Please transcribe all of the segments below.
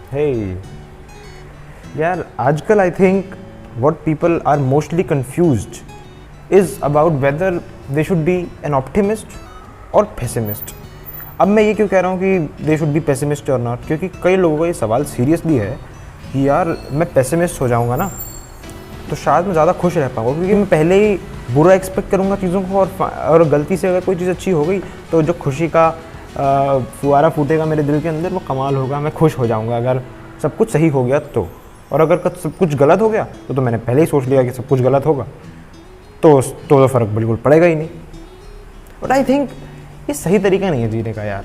Hey, यार आजकल I think what people are mostly confused is about whether they should be an optimist or pessimist. अब मैं ये क्यों कह रहा हूँ कि they should be pessimist or not, क्योंकि कई लोगों का ये सवाल सीरियसली है कि यार मैं पेसिमिस्ट हो जाऊँगा ना तो शायद मैं ज़्यादा खुश रह पाऊँगा, क्योंकि मैं पहले ही बुरा एक्सपेक्ट करूँगा चीज़ों को और गलती से अगर कोई चीज़ अच्छी हो गई तो जो खुशी का फुहारा फूटेगा मेरे दिल के अंदर वो कमाल होगा, मैं खुश हो जाऊँगा अगर सब कुछ सही हो गया तो। और अगर सब कुछ गलत हो गया तो मैंने पहले ही सोच लिया कि सब कुछ गलत होगा तो फ़र्क बिल्कुल पड़ेगा ही नहीं। बट आई थिंक ये सही तरीका नहीं है जीने का यार,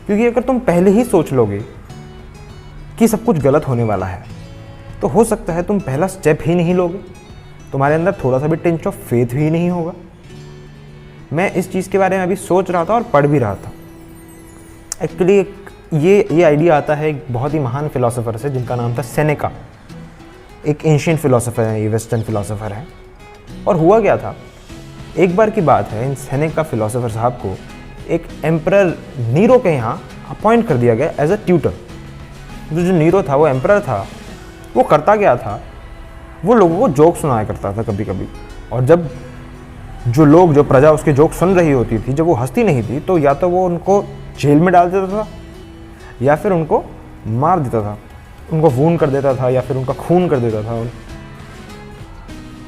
क्योंकि अगर तुम पहले ही सोच लोगे कि सब कुछ गलत होने वाला है तो हो सकता है तुम पहला स्टेप ही नहीं लोगे, तुम्हारे अंदर थोड़ा सा भी टिंच ऑफ फेथ ही नहीं होगा। मैं इस चीज़ के बारे में अभी सोच रहा था और पढ़ भी रहा था। एक्चुअली ये आइडिया आता है एक बहुत ही महान फिलोसोफर से जिनका नाम था सेनेका। एक एंशिएंट फिलोसोफर है, ये वेस्टर्न फिलोसोफर है। और हुआ क्या था, एक बार की बात है, इन सेनेका फिलोसोफर साहब को एक एम्परर नीरो के यहाँ अपॉइंट कर दिया गया एज अ ट्यूटर। जो नीरो था, वो एम्परर था, वो करता क्या था, वो लोगों को जोक सुनाया करता था कभी कभी। और जब जो प्रजा उसके जोक सुन रही होती थी, जब वो हंसती नहीं थी तो या तो वो उनको जेल में डाल देता था या फिर उनको मार देता था, उनको वूंड कर देता था या फिर उनका खून कर देता था।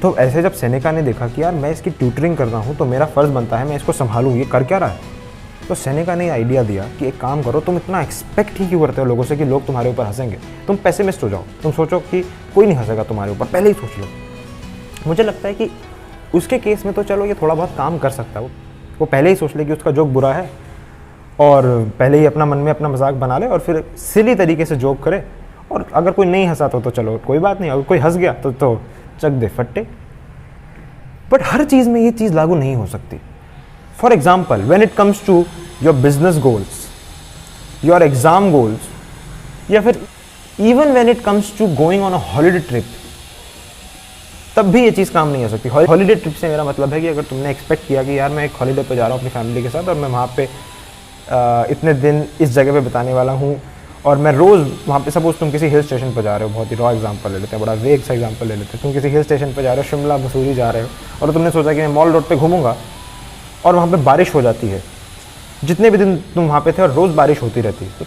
तो ऐसे जब सेनेका ने देखा कि यार मैं इसकी ट्यूटरिंग कर रहा हूँ तो मेरा फ़र्ज़ बनता है मैं इसको संभालूँ, ये कर क्या रहा है। तो सेनेका ने आइडिया दिया कि एक काम करो, तुम इतना एक्सपेक्ट ही क्यों करते हो लोगों से कि लोग तुम्हारे ऊपर हंसेंगे। तुम पेसिमिस्ट हो जाओ, तुम सोचो कि कोई नहीं हंसेगा तुम्हारे ऊपर, पहले ही सोच लो। मुझे लगता है कि उसके केस में तो चलो ये थोड़ा बहुत काम कर सकता है, वो पहले ही सोच ले कि उसका जोक बुरा है और पहले ही अपना मन में अपना मजाक बना ले और फिर सिली तरीके से जोक करे। और अगर कोई नहीं हंसा तो चलो कोई बात नहीं, अगर कोई हंस गया तो चक दे फट्टे। बट हर चीज़ में ये चीज़ लागू नहीं हो सकती। For example, when it comes to your business goals, your exam goals, या फिर even when it comes to going on a holiday trip, तब भी ये चीज़ काम नहीं हो सकती। हॉलीडे ट्रिप से मेरा मतलब है कि अगर तुमने एक्सपेक्ट किया कि यार मैं एक हॉलीडे पे जा रहा हूँ अपनी फैमिली के साथ और मैं वहाँ पे इतने दिन इस जगह पे बिताने वाला हूँ और मैं रोज़ वहाँ पे, सपोज तुम किसी हिल स्टेशन पर जा रहे हो, बहुत ही रॉ एग्जांपल ले लेते हैं, बड़ा वेग सा एग्जांपल ले लेते हैं। तुम किसी हिल स्टेशन पर जा रहे हो, शिमला मसूरी जा रहे हो, और तुमने सोचा कि मैं मॉल रोड पे घूमूंगा और वहाँ पे बारिश हो जाती है। जितने भी दिन तुम वहाँ पे थे और रोज़ बारिश होती रहती है तो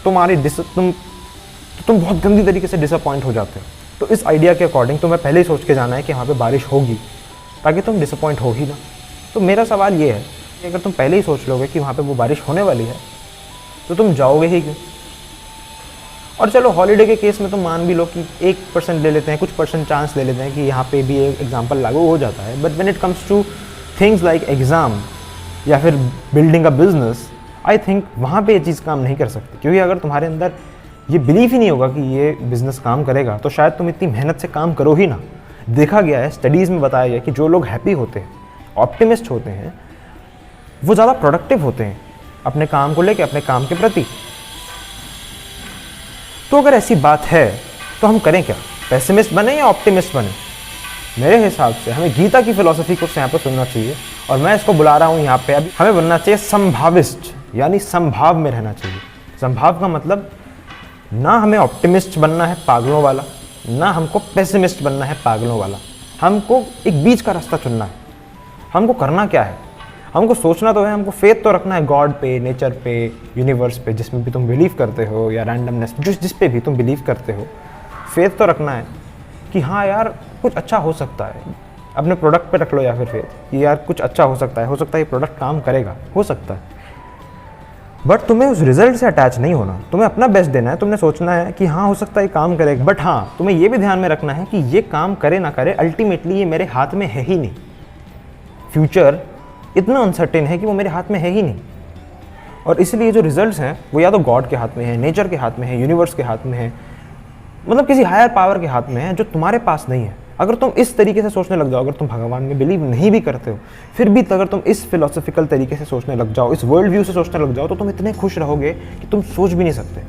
तुम बहुत गंदी तरीके से डिसअपॉइंट हो जाते हो। तो इस आइडिया के अकॉर्डिंग तुम्हें पहले ही सोच के जाना है कि वहाँ पर बारिश होगी ताकि तुम डिसअपॉइंट हो ही ना। तो मेरा सवाल ये है कि अगर तुम पहले ही सोच लोगे कि वहाँ पर वो बारिश होने वाली है तो तुम जाओगे ही क्यों। और चलो हॉलीडे के केस में तो मान भी लो कि 1% ले लेते हैं, कुछ परसेंट चांस ले लेते हैं कि यहाँ पे भी एक एग्जाम्पल लागू हो जाता है। But when it comes two things like exam या फिर building a business, I think वहाँ पे ये चीज़ काम नहीं कर सकती। क्योंकि अगर तुम्हारे अंदर ये बिलीव ही नहीं होगा कि ये बिज़नेस काम करेगा तो शायद तुम इतनी मेहनत से काम करो ही ना। देखा गया है, स्टडीज़ में बताया गया कि जो लोग हैप्पी होते हैं, ऑप्टिमिस्ट होते हैं, वो ज़्यादा प्रोडक्टिव होते हैं अपने काम को लेकर, अपने काम के प्रति। तो अगर ऐसी बात है तो हम करें क्या, पेसिमिस्ट बने या ऑप्टिमिस्ट बने। मेरे हिसाब से हमें गीता की फिलॉसफी को यहाँ पर सुनना चाहिए और मैं इसको बुला रहा हूँ यहाँ पे। अभी हमें बनना चाहिए संभाविस्ट, यानी संभाव में रहना चाहिए। संभाव का मतलब ना हमें ऑप्टिमिस्ट बनना है पागलों वाला, ना हमको पेसिमिस्ट बनना है पागलों वाला। हमको एक बीच का रास्ता चुनना है। हमको करना क्या है, हमको सोचना तो है, हमको फेथ तो रखना है गॉड पे, नेचर पे, यूनिवर्स पे, जिसमें भी तुम बिलीव करते हो, या रैंडमनेस, जिस पे भी तुम बिलीव करते हो, फेथ तो रखना है कि हाँ यार कुछ अच्छा हो सकता है। अपने प्रोडक्ट पे रख लो या फिर फेथ कि यार कुछ अच्छा हो सकता है ये प्रोडक्ट काम करेगा, हो सकता है। बट तुम्हें उस रिजल्ट से अटैच नहीं होना, तुम्हें अपना बेस्ट देना है। तुमने सोचना है कि हाँ हो सकता है ये काम करेगा, बट हाँ तुम्हें ये भी ध्यान में रखना है कि ये काम करे ना करे, अल्टीमेटली ये मेरे हाथ में है ही नहीं। फ्यूचर इतना अनसर्टेन है कि वो मेरे हाथ में है ही नहीं। और इसलिए जो रिजल्ट्स हैं वो या तो गॉड के हाथ में है, नेचर के हाथ में है, यूनिवर्स के हाथ में है, मतलब किसी हायर पावर के हाथ में है जो तुम्हारे पास नहीं है। अगर तुम इस तरीके से सोचने लग जाओ, अगर तुम भगवान में बिलीव नहीं भी करते हो, फिर भी अगर तुम इस फिलोसफिकल तरीके से सोचने लग जाओ, इस वर्ल्ड व्यू से सोचने लग जाओ, तो तुम इतने खुश रहोगे कि तुम सोच भी नहीं सकते।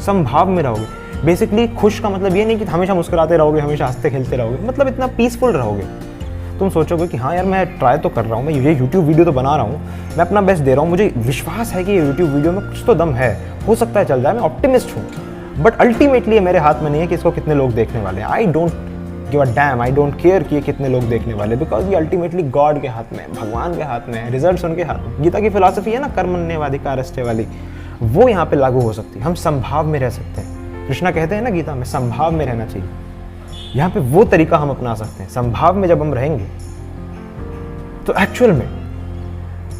संभाव में रहोगे। बेसिकली खुश का मतलब ये नहीं कि हमेशा मुस्कुराते रहोगे, हमेशा हंसते खेलते रहोगे, मतलब इतना पीसफुल रहोगे। तुम सोचोगे कि हाँ यार मैं ट्राई तो कर रहा हूँ, मैं ये यूट्यूब वीडियो तो बना रहा हूँ, मैं अपना बेस्ट दे रहा हूँ, मुझे विश्वास है कि ये यूट्यूब वीडियो में कुछ तो दम है, हो सकता है चल जाए, मैं ऑप्टिमिस्ट हूँ। बट अल्टीमेटली मेरे हाथ में नहीं है कि इसको कितने लोग देखने वाले हैं। I don't give a dam, I don't care कि ये कितने लोग देखने वाले, बिकॉज ये अल्टीमेटली गॉड के हाथ में है, भगवान के हाथ में है, रिजल्ट्स उनके हाथ में। गीता की फिलॉसफी है ना कर्मण्येवाधिकारस्ते वाली, वो यहाँ पे लागू हो सकती है। हम संभाव में रह सकते हैं। कृष्णा कहते हैं ना गीता में, संभाव में रहना चाहिए। यहाँ पे वो तरीका हम अपना सकते हैं। संभाव में जब हम रहेंगे तो एक्चुअल में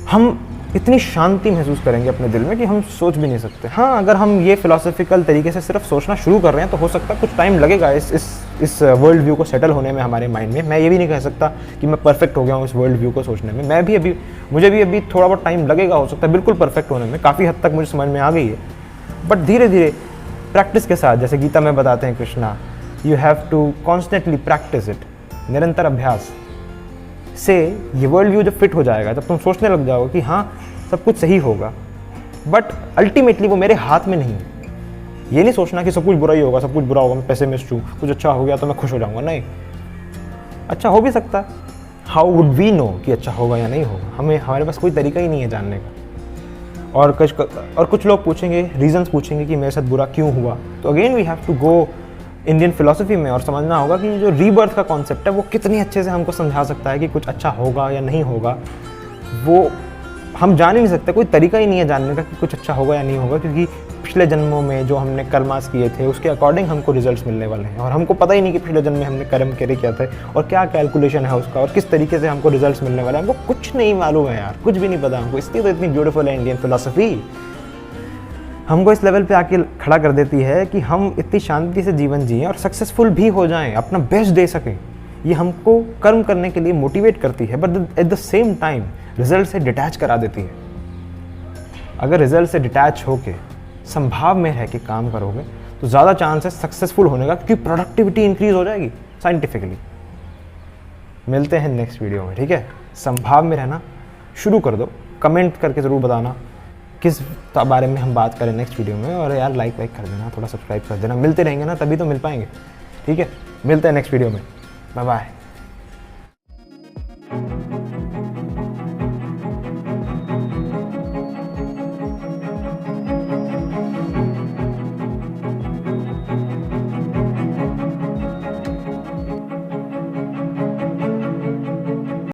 हम इतनी शांति महसूस करेंगे अपने दिल में कि हम सोच भी नहीं सकते। हाँ, अगर हम ये फिलोसफिकल तरीके से सिर्फ सोचना शुरू कर रहे हैं तो हो सकता है कुछ टाइम लगेगा इस वर्ल्ड व्यू को सेटल होने में हमारे माइंड में। मैं ये भी नहीं कह सकता कि मैं परफेक्ट हो गया हूँ इस वर्ल्ड व्यू को सोचने में। मुझे भी अभी थोड़ा बहुत टाइम लगेगा, हो सकता है बिल्कुल परफेक्ट होने में। काफ़ी हद तक मुझे समझ में आ गई है, बट धीरे धीरे प्रैक्टिस के साथ, जैसे गीता में बताते हैं Krishna, you have to constantly practise it, निरंतर अभ्यास से ये वर्ल्ड व्यू जब फिट हो जाएगा, जब तुम सोचने लग जाओगे कि हाँ सब कुछ सही होगा, बट अल्टीमेटली वो मेरे हाथ में नहीं है। ये नहीं सोचना कि सब कुछ बुरा ही होगा, सब कुछ बुरा होगा, मैं पेसिमिस्ट हूँ, कुछ अच्छा हो गया तो मैं खुश हो जाऊँगा। नहीं, अच्छा हो भी सकता है। हाउ वुड वी नो कि अच्छा होगा या नहीं होगा? हमारे पास कोई तरीका ही नहीं है जानने का। और कुछ लोग पूछेंगे, रीजंस पूछेंगे कि मेरे साथ बुरा क्यों हुआ। तो again we have to go Indian philosophy में और समझना होगा कि जो रीबर्थ का कॉन्सेप्ट है वो कितनी अच्छे से हमको समझा सकता है कि कुछ अच्छा होगा या नहीं होगा। वो हम जान ही नहीं सकते, कोई तरीका ही नहीं है जानने का कि कुछ अच्छा होगा या नहीं होगा, क्योंकि पिछले जन्मों में जो हमने कर्मास किए थे उसके अकॉर्डिंग हमको रिजल्ट्स मिलने वाले हैं, और हमको पता ही नहीं कि पिछले जन्म में हमने कर्म करे क्या थे और क्या कैलकुलेशन है उसका और किस तरीके से हमको रिजल्ट्स मिलने वाले हैं। हमको कुछ नहीं मालूम है यार, कुछ भी नहीं पता हमको। इसलिए तो इतनी ब्यूटीफुल है इंडियन फिलोसफी, हमको इस लेवल पे आके खड़ा कर देती है कि हम इतनी शांति से जीवन जिएं और सक्सेसफुल भी हो जाएं, अपना बेस्ट दे सकें। ये हमको कर्म करने के लिए मोटिवेट करती है, but at the same time result से डिटैच करा देती है। अगर रिजल्ट से डिटैच होके संभाव में रह के काम करोगे तो ज़्यादा चांस है सक्सेसफुल होने का, क्योंकि प्रोडक्टिविटी इंक्रीज हो जाएगी साइंटिफिकली। मिलते हैं नेक्स्ट वीडियो में, ठीक है? संभाव में रहना शुरू कर दो। कमेंट करके ज़रूर बताना किस बारे में हम बात करें नेक्स्ट वीडियो में, और यार लाइक कर देना, थोड़ा सब्सक्राइब कर देना। मिलते रहेंगे ना, तभी तो मिल पाएंगे, ठीक है? मिलते हैं नेक्स्ट वीडियो में, बाय बाय।